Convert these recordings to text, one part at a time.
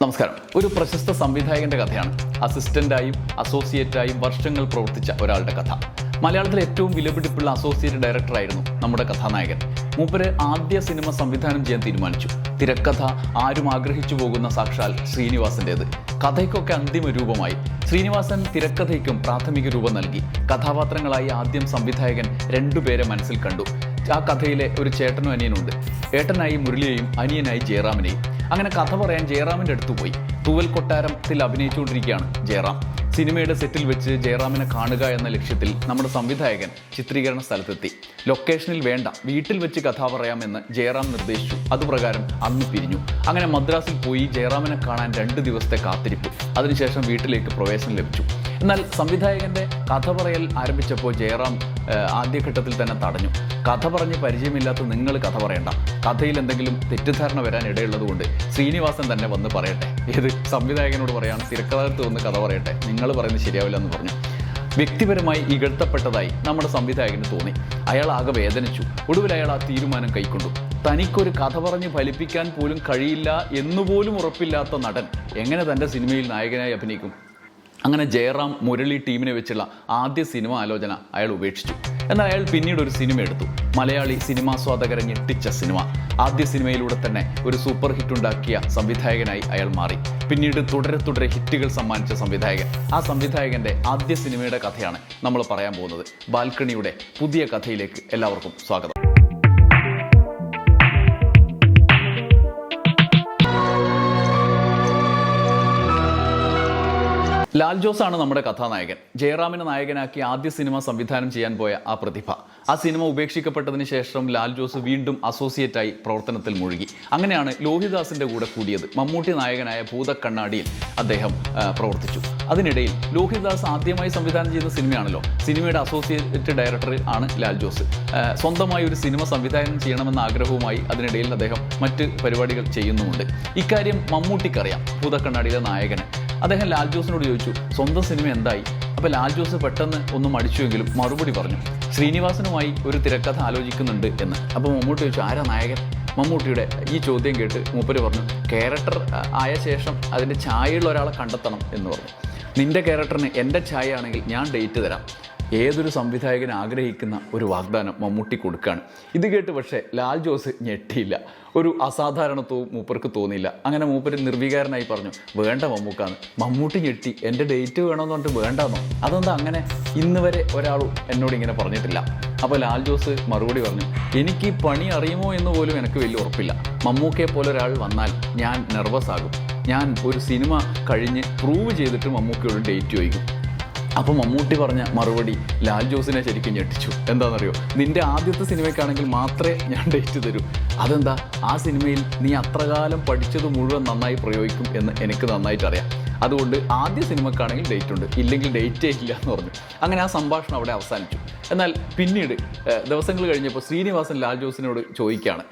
നമസ്കാരം. ഒരു പ്രശസ്ത സംവിധായകന്റെ കഥയാണ്. അസിസ്റ്റന്റായും അസോസിയേറ്റായും വർഷങ്ങൾ പ്രവർത്തിച്ച ഒരാളുടെ കഥ. മലയാളത്തിലെ ഏറ്റവും വിലപിടിപ്പുള്ള അസോസിയേറ്റ് ഡയറക്ടറായിരുന്നു നമ്മുടെ കഥാനായകൻ. മൂപ്പര് ആദ്യ സിനിമ സംവിധാനം ചെയ്യാൻ തീരുമാനിച്ചു. തിരക്കഥ ആരും ആഗ്രഹിച്ചു പോകുന്ന സാക്ഷാൽ ശ്രീനിവാസന്റേത്. കഥയ്ക്കൊക്കെ അന്തിമ രൂപമായി. ശ്രീനിവാസൻ തിരക്കഥയ്ക്കും പ്രാഥമിക രൂപം നൽകി. കഥാപാത്രങ്ങളായി ആദ്യം സംവിധായകൻ രണ്ടുപേരെ മനസ്സിൽ കണ്ടു. ആ കഥയിലെ ഒരു ചേട്ടനും അനിയനുണ്ട്. ഏട്ടനായി മുരളിയെയും അനിയനായി ജയറാമിനെയും. അങ്ങനെ കഥ പറയാൻ ജയറാമിൻ്റെ അടുത്ത് പോയി. തൂവൽ കൊട്ടാരത്തിൽ അഭിനയിച്ചുകൊണ്ടിരിക്കുകയാണ് ജയറാം. സിനിമയുടെ സെറ്റിൽ വെച്ച് ജയറാമിനെ കാണുക എന്ന ലക്ഷ്യത്തിൽ നമ്മുടെ സംവിധായകൻ ചിത്രീകരണ സ്ഥലത്തെത്തി. ലൊക്കേഷനിൽ വേണ്ട, വീട്ടിൽ വെച്ച് കഥ പറയാമെന്ന് ജയറാം നിർദ്ദേശിച്ചു. അതുപ്രകാരം അന്ന് പിരിഞ്ഞു. അങ്ങനെ മദ്രാസിൽ പോയി ജയറാമിനെ കാണാൻ 2 ദിവസത്തെ കാത്തിരിപ്പ്. അതിനുശേഷം വീട്ടിലേക്ക് പ്രവേശനം ലഭിച്ചു. എന്നാൽ സംവിധായകൻ്റെ കഥ പറയൽ ആരംഭിച്ചപ്പോൾ ജയറാം ആദ്യഘട്ടത്തിൽ തന്നെ തടഞ്ഞു. കഥ പറഞ്ഞ് പരിചയമില്ലാത്ത നിങ്ങൾ കഥ പറയണ്ട. കഥയിൽ എന്തെങ്കിലും തെറ്റിദ്ധാരണ വരാൻ ഇടയുള്ളതുകൊണ്ട് ശ്രീനിവാസൻ തന്നെ വന്ന് പറയട്ടെ. ഏത് സംവിധായകനോട് പറയാണ്, തിരക്കഥാകൃത്ത് വന്ന് കഥ പറയട്ടെ, നിങ്ങൾ പറയുന്നത് ശരിയാവില്ല എന്ന് പറഞ്ഞു. വ്യക്തിപരമായി ഇകഴ്ത്തപ്പെട്ടതായി നമ്മുടെ സംവിധായകന് തോന്നി. അയാൾ ആകെ വേദനിച്ചു. ഒടുവിൽ അയാൾ ആ തീരുമാനം കൈക്കൊണ്ടു. തനിക്കൊരു കഥ പറഞ്ഞ് ഫലിപ്പിക്കാൻ പോലും കഴിയില്ല എന്നുപോലും ഉറപ്പില്ലാത്ത നടൻ എങ്ങനെ തൻ്റെ സിനിമയിൽ നായകനായി അഭിനയിക്കും? അങ്ങനെ ജയറാം മുരളി ടീമിനെ വെച്ചുള്ള ആദ്യ സിനിമ ആലോചന അയാൾ ഉപേക്ഷിച്ചു. എന്നാൽ അയാൾ പിന്നീട് ഒരു സിനിമ എടുത്തു. മലയാളി സിനിമാസ്വാദകരെ ഞെട്ടിച്ച സിനിമ. ആദ്യ സിനിമയിലൂടെ തന്നെ ഒരു സൂപ്പർ ഹിറ്റ് ഉണ്ടാക്കിയ സംവിധായകനായി അയാൾ മാറി. പിന്നീട് തുടരെ ഹിറ്റുകൾ സമ്മാനിച്ച സംവിധായകൻ. ആ സംവിധായകൻ്റെ ആദ്യ സിനിമയുടെ കഥയാണ് നമ്മൾ പറയാൻ പോകുന്നത്. ബാൽക്കണിയുടെ പുതിയ കഥയിലേക്ക് എല്ലാവർക്കും സ്വാഗതം. ലാൽ ജോസ് ആണ് നമ്മുടെ കഥാനായകൻ. ജയറാമിനെ നായകനാക്കി ആദ്യ സിനിമ സംവിധാനം ചെയ്യാൻ പോയ ആ പ്രതിഭ. ആ സിനിമ ഉപേക്ഷിക്കപ്പെട്ടതിന് ശേഷം ലാൽ ജോസ് വീണ്ടും അസോസിയേറ്റായി പ്രവർത്തനത്തിൽ മുഴുകി. അങ്ങനെയാണ് ലോഹിദാസിൻ്റെ കൂടെ കൂടിയത്. മമ്മൂട്ടി നായകനായ ഭൂതക്കണ്ണാടിയിൽ അദ്ദേഹം പ്രവർത്തിച്ചു. അതിനിടയിൽ ലോഹിദാസ് ആദ്യമായി സംവിധാനം ചെയ്ത സിനിമയാണല്ലോ. സിനിമയുടെ അസോസിയേറ്റ് ഡയറക്ടർ ആണ് ലാൽ ജോസ്. സ്വന്തമായി ഒരു സിനിമ സംവിധാനം ചെയ്യണമെന്ന ആഗ്രഹവുമായി അതിനിടയിൽ അദ്ദേഹം മറ്റ് പരിപാടികൾ ചെയ്യുന്നുമുണ്ട്. ഇക്കാര്യം മമ്മൂട്ടിക്കറിയാം, ഭൂതക്കണ്ണാടിയിലെ നായകന്. അദ്ദേഹം ലാൽ ജോസിനോട് ചോദിച്ചു, സ്വന്തം സിനിമ എന്തായി? അപ്പോൾ ലാൽ ജോസ് പെട്ടെന്ന് ഒന്ന് മടിച്ചുവെങ്കിലും മറുപടി പറഞ്ഞു, ശ്രീനിവാസനുമായി ഒരു തിരക്കഥ ആലോചിക്കുന്നുണ്ട് എന്ന്. അപ്പോൾ മമ്മൂട്ടി ചോദിച്ചു, ആരാ നായകൻ? മമ്മൂട്ടിയുടെ ഈ ചോദ്യം കേട്ട് മൂപ്പര് പറഞ്ഞു, ക്യാരക്ടർ ആയ ശേഷം അതിൻ്റെ ഛായയുള്ള ഒരാളെ കണ്ടെത്തണം എന്ന് പറഞ്ഞു. നിൻ്റെ ക്യാരക്ടറിന് എൻ്റെ ഛായ ആണെങ്കിൽ ഞാൻ ഡേറ്റ് തരാം. ഏതൊരു സംവിധായകൻ ആഗ്രഹിക്കുന്ന ഒരു വാഗ്ദാനം മമ്മൂട്ടി കൊടുക്കുകയാണ്. ഇത് കേട്ട് പക്ഷേ ലാൽ ജോസ് ഞെട്ടിയില്ല. ഒരു അസാധാരണത്വവും മൂപ്പർക്ക് തോന്നിയില്ല. അങ്ങനെ മൂപ്പര് നിർവികാരനായി പറഞ്ഞു, വേണ്ട മമ്മൂക്കാന്ന്. മമ്മൂട്ടി ഞെട്ടി, എൻ്റെ ഡേറ്റ് വേണമെന്ന് പറഞ്ഞിട്ട് വേണ്ടാന്നോ? അതെന്താ അങ്ങനെ? ഇന്ന് വരെ ഒരാളും എന്നോട് ഇങ്ങനെ പറഞ്ഞിട്ടില്ല. അപ്പോൾ ലാൽ ജോസ് മറുപടി പറഞ്ഞു, എനിക്ക് ഈ പണി അറിയുമോ എന്ന് പോലും എനിക്ക് വലിയ ഉറപ്പില്ല. മമ്മൂക്കയെ പോലെ ഒരാൾ വന്നാൽ ഞാൻ നെർവസ് ആകും. ഞാൻ ഒരു സിനിമ കഴിഞ്ഞ് പ്രൂവ് ചെയ്തിട്ട് മമ്മൂക്കയോട് ഡേറ്റ് ചോദിക്കും. അപ്പോൾ മമ്മൂട്ടി പറഞ്ഞ മറുപടി ലാൽ ജോസിനെ ശരിക്കും ഞെട്ടിച്ചു. എന്താണെന്നറിയോ? നിൻ്റെ ആദ്യത്തെ സിനിമയ്ക്കാണെങ്കിൽ മാത്രമേ ഞാൻ ഡേറ്റ് തരൂ. അതെന്താ? ആ സിനിമയിൽ നീ അത്രകാലം പഠിച്ചത് മുഴുവൻ നന്നായി പ്രയോഗിക്കും എന്ന് എനിക്ക് നന്നായിട്ടറിയാം. അതുകൊണ്ട് ആദ്യ സിനിമക്കാണെങ്കിൽ ഡേറ്റ് ഉണ്ട്, ഇല്ലെങ്കിൽ ഡേറ്റേ ഇല്ല എന്ന് പറഞ്ഞു. അങ്ങനെ ആ സംഭാഷണം അവിടെ അവസാനിച്ചു. എന്നാൽ പിന്നീട് ദിവസങ്ങൾ കഴിഞ്ഞപ്പോൾ ശ്രീനിവാസൻ ലാൽ ജോസിനോട് ചോദിക്കുകയാണ്,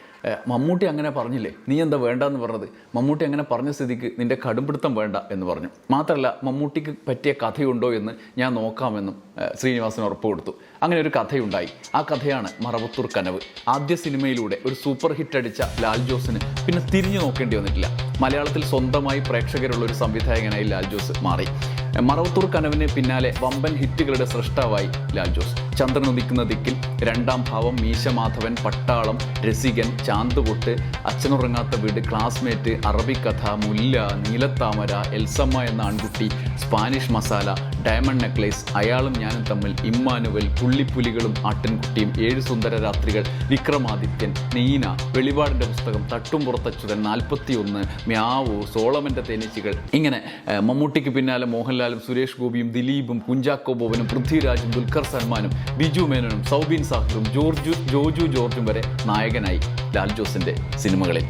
മമ്മൂട്ടി അങ്ങനെ പറഞ്ഞില്ലേ, നീ എന്താ വേണ്ടെന്ന് പറഞ്ഞത്? മമ്മൂട്ടി അങ്ങനെ പറഞ്ഞ സ്ഥിതിക്ക് നിൻ്റെ കടുംപിടുത്തം വേണ്ട എന്ന് പറഞ്ഞു. മാത്രമല്ല, മമ്മൂട്ടിക്ക് പറ്റിയ കഥയുണ്ടോ എന്ന് ഞാൻ നോക്കാമെന്നും ശ്രീനിവാസൻ ഉറപ്പ് കൊടുത്തു. അങ്ങനെ ഒരു കഥയുണ്ടായി. ആ കഥയാണ് മറവത്തൂർ കനവ്. ആദ്യ സിനിമയിലൂടെ ഒരു സൂപ്പർ ഹിറ്റ് അടിച്ച ലാൽ ജോസിന് പിന്നെ തിരിഞ്ഞു നോക്കേണ്ടി വന്നിട്ടില്ല. മലയാളത്തിൽ സ്വന്തമായി പ്രേക്ഷകരുള്ള ഒരു സംവിധായകനായി ലാൽ ജോസ് മാറി. മറവത്തൂർ കനവിന് പിന്നാലെ വമ്പൻ ഹിറ്റുകളുടെ സൃഷ്ടാവായി ലാൽ ജോസ്. ചന്ദ്രനുദിക്കുന്ന ദിക്കിൽ, രണ്ടാം ഭാവം, മീശ മാധവൻ, പട്ടാളം, രസികൻ, ചാന്തുപൊട്ട്, അച്ഛനുറങ്ങാത്ത വീട്, ക്ലാസ്മേറ്റ്, അറബിക്കഥ, മുല്ല, നീലത്താമര, എൽസമ്മ എന്ന ആൺകുട്ടി, സ്പാനിഷ് മസാല, ഡയമണ്ട് നെക്ലേസ്, അയാളും ഞാനും തമ്മിൽ, ഇമ്മാനുവൽ, പുള്ളിപ്പുലികളും ആട്ടിൻകുട്ടിയും, 7 സുന്ദര രാത്രികൾ, വിക്രമാദിത്യൻ, നീന, വെളിപാടിൻ്റെ പുസ്തകം, തട്ടും പുറത്തച്യുതൻ, 41, മ്യാവു, സോളമൻ്റെ തേനീച്ചകൾ. ഇങ്ങനെ മമ്മൂട്ടിക്ക് പിന്നാലെ മോഹൻലാലും സുരേഷ് ഗോപിയും ദിലീപും കുഞ്ചാക്കോ ബോബനും പൃഥ്വിരാജും ദുൽഖർ സൽമാനും ബിജു മേനോനും സൗബിൻ സാഹിറും ജോജു ജോർജും വരെ നായകനായി ലാൽ ജോസിൻ്റെ സിനിമകളിൽ.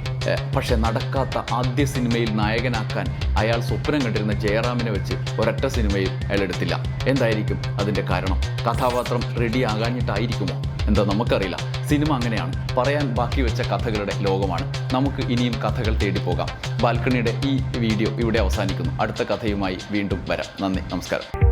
പക്ഷേ നടക്കാത്ത ആദ്യ സിനിമയിൽ നായകനാക്കാൻ അയാൾ സ്വപ്നം കണ്ടിരുന്ന ജയറാമിനെ വെച്ച് ഒരൊറ്റ സിനിമയിൽ അയാൾ എടുത്തില്ല. എന്തായിരിക്കും അതിൻ്റെ കാരണം? കഥാപാത്രം റെഡി ആകാഞ്ഞിട്ടായിരിക്കുമോ? എന്താ നമുക്കറിയില്ല. സിനിമ അങ്ങനെയാണ്, പറയാൻ ബാക്കി വെച്ച കഥകളുടെ ലോകമാണ്. നമുക്ക് ഇനിയും കഥകൾ തേടി പോകാം. ബാൽക്കണിയുടെ ഈ വീഡിയോ ഇവിടെ അവസാനിക്കുന്നു. അടുത്ത കഥയുമായി വീണ്ടും വരാം. നന്ദി, നമസ്കാരം.